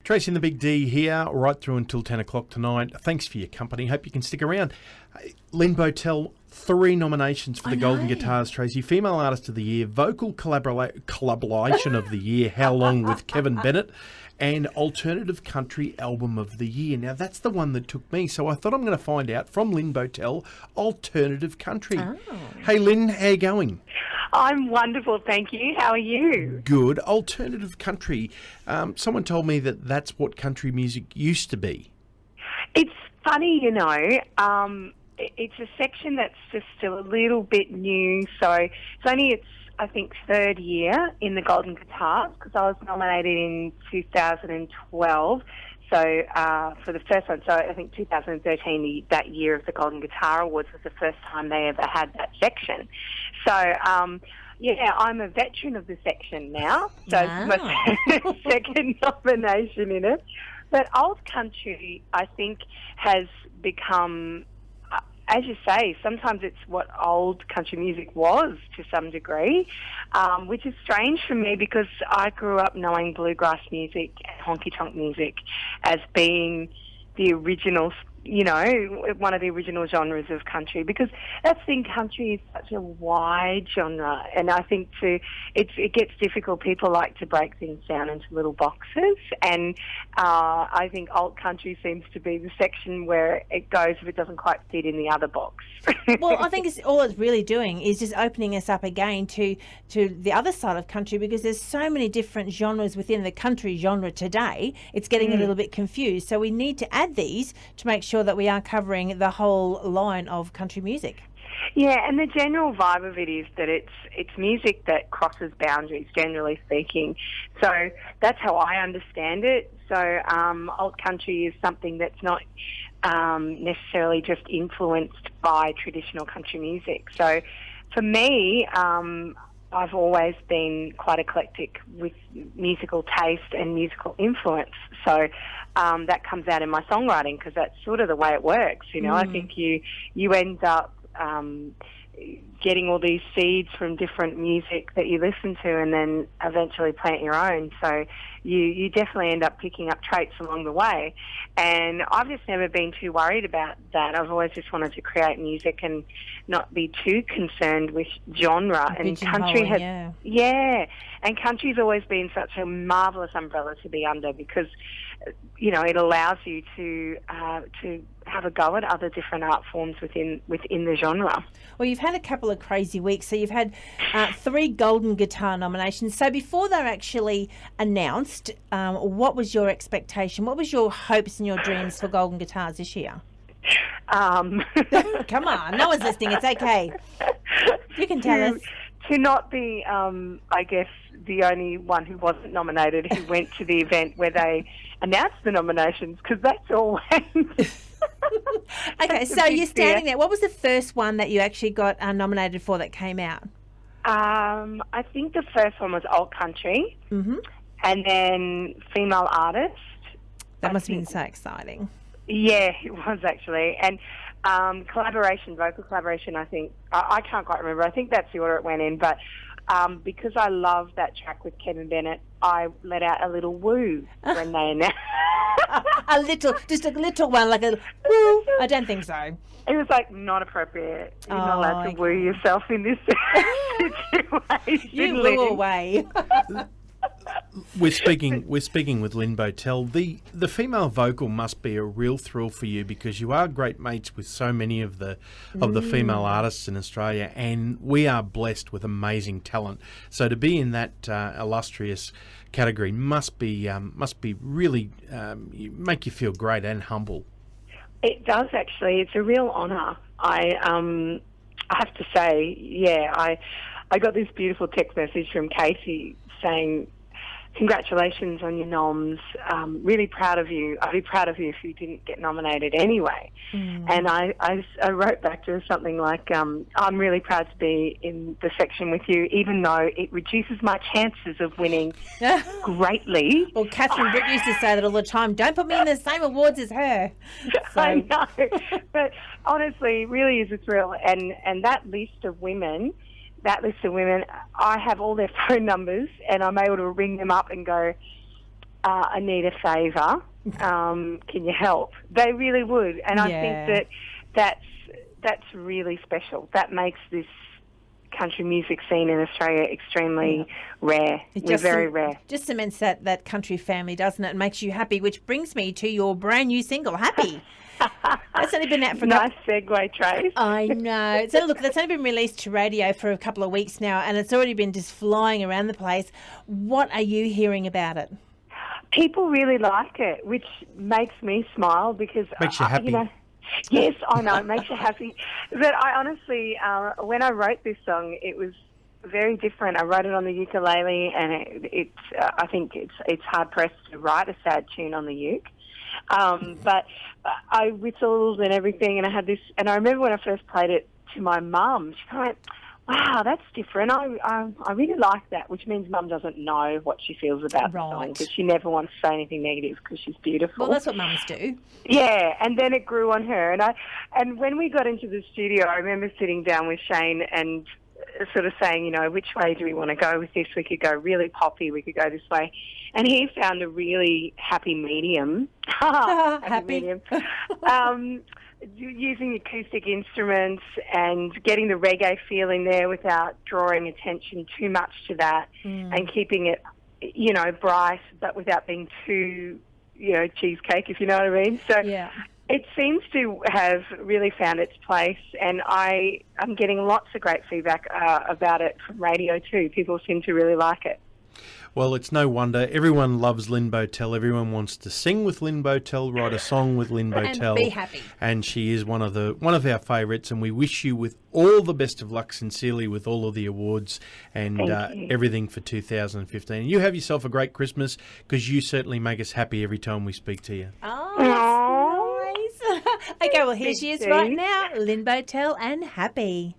Tracy the Big D here, right through until 10 o'clock tonight. Thanks for your company. Hope you can stick around. Lyn Bowtell, 3 nominations for the Golden Guitars, Tracy. Female Artist of the Year, Vocal Collaboration of the Year, How Long with Kevin Bennett, and Alternative Country Album of the Year. Now, that's the one that took me, so I thought I'm going to find out from Lyn Bowtell, Alternative Country. Oh. Hey, Lyn, how you going? I'm wonderful, thank you. How are you? Good. Alternative country. Someone told me that that's what country music used to be. It's funny, you know. It's a section that's just still a little bit new. So it's only I think, 3rd year in the Golden Guitars, because I was nominated in 2012. So for the first one, so I think 2013, that year of the Golden Guitar Awards was the first time they ever had that section. So, yeah, I'm a veteran of the section now. So It's my second nomination in it. But old country, I think, has become, as you say, sometimes it's what old country music was to some degree, which is strange for me because I grew up knowing bluegrass music and honky-tonk music as being the original, you know, one of the original genres of country, because that's the thing, country is such a wide genre, and I think it gets difficult. People like to break things down into little boxes, and I think alt country seems to be the section where it goes if it doesn't quite fit in the other box. Well, I think all it's really doing is just opening us up again to the other side of country, because there's so many different genres within the country genre today. It's getting a little bit confused. So we need to add these to make sure that we are covering the whole line of country music. Yeah, and the general vibe of it is that it's music that crosses boundaries, generally speaking. So that's how I understand it. So old country is something that's not necessarily just influenced by traditional country music. So for me, I've always been quite eclectic with musical taste and musical influence. So that comes out in my songwriting, because that's sort of the way it works. You know, I think you end up getting all these seeds from different music that you listen to, and then eventually plant your own. So you definitely end up picking up traits along the way. And I've just never been too worried about that. I've always just wanted to create music and not be too concerned with genre. And country has, and country's always been such a marvellous umbrella to be under, because, you know, it allows you to have a go at other different art forms within the genre. Well, you've had a couple of crazy weeks. So you've had 3 Golden Guitar nominations. So before they're actually announced, what was your expectation? What was your hopes and your dreams for Golden Guitars this year? Come on, no one's listening. It's okay. You can tell us. To not be, I guess, the only one who wasn't nominated who went to the event where they announced the nominations, because that's always... Okay, so you're standing there. What was the first one that you actually got nominated for that came out? I think the first one was Old Country, and then Female Artist. That must have been so exciting. Yeah, it was actually. And vocal collaboration, I think, I can't quite remember. I think that's the order it went in, but because I love that track with Kevin Bennett, I let out a little woo when they announced. Just a little one, like a woo. I don't think so. It was like not appropriate. You're not allowed to woo yourself in this situation. You blew away. We're speaking with Lyn Bowtell. The female vocal must be a real thrill for you, because you are great mates with so many of the female artists in Australia, and we are blessed with amazing talent. So to be in that illustrious category must be really make you feel great and humble. It does, actually. It's a real honour. I have to say, I got this beautiful text message from Casey saying, "Congratulations on your noms. Really proud of you. I'd be proud of you if you didn't get nominated anyway." And I wrote back to her something like, "I'm really proud to be in the section with you, even though it reduces my chances of winning greatly." Well, Catherine Britt used to say that all the time. Don't put me in the same awards as her. So. I know, but honestly, it really is a thrill. And that list of women, I have all their phone numbers, and I'm able to ring them up and go, I need a favour. Can you help? They really would, and I think that's really special. That makes this country music scene in Australia extremely rare. We're very rare. Just cements that country family, doesn't it? And makes you happy, which brings me to your brand new single, Happy. That's only been out for nice segue, Trace. I know. So look, that's only been released to radio for a couple of weeks now, and it's already been just flying around the place. What are you hearing about it? People really like it, which makes me smile because makes you happy. Yes, I know, it makes you happy. But I honestly, when I wrote this song, it was very different. I wrote it on the ukulele, and I think it's hard pressed to write a sad tune on the uke. But I whistled and everything, and I had this. And I remember when I first played it to my mum, she kind of went, "Wow, that's different. I really like that," which means Mum doesn't know what she feels about the song because she never wants to say anything negative because she's beautiful. Well, that's what mums do. Yeah, and then it grew on her, and when we got into the studio, I remember sitting down with Shane and sort of saying, you know, which way do we want to go with this? We could go really poppy, we could go this way, and he found a really happy medium. Happy medium. Using acoustic instruments and getting the reggae feel in there without drawing attention too much to that, and keeping it, you know, bright but without being too, you know, cheesecake, if you know what I mean. So it seems to have really found its place, and I'm getting lots of great feedback about it from radio too. People seem to really like it. Well, it's no wonder. Everyone loves Lyn Bowtell. Everyone wants to sing with Lyn Bowtell, write a song with Lyn Bowtell. And be happy. And she is one of our favourites, and we wish you with all the best of luck, sincerely, with all of the awards and everything for 2015. You have yourself a great Christmas, because you certainly make us happy every time we speak to you. Oh, that's nice. Okay, well, here she is right now, Lyn Bowtell and Happy.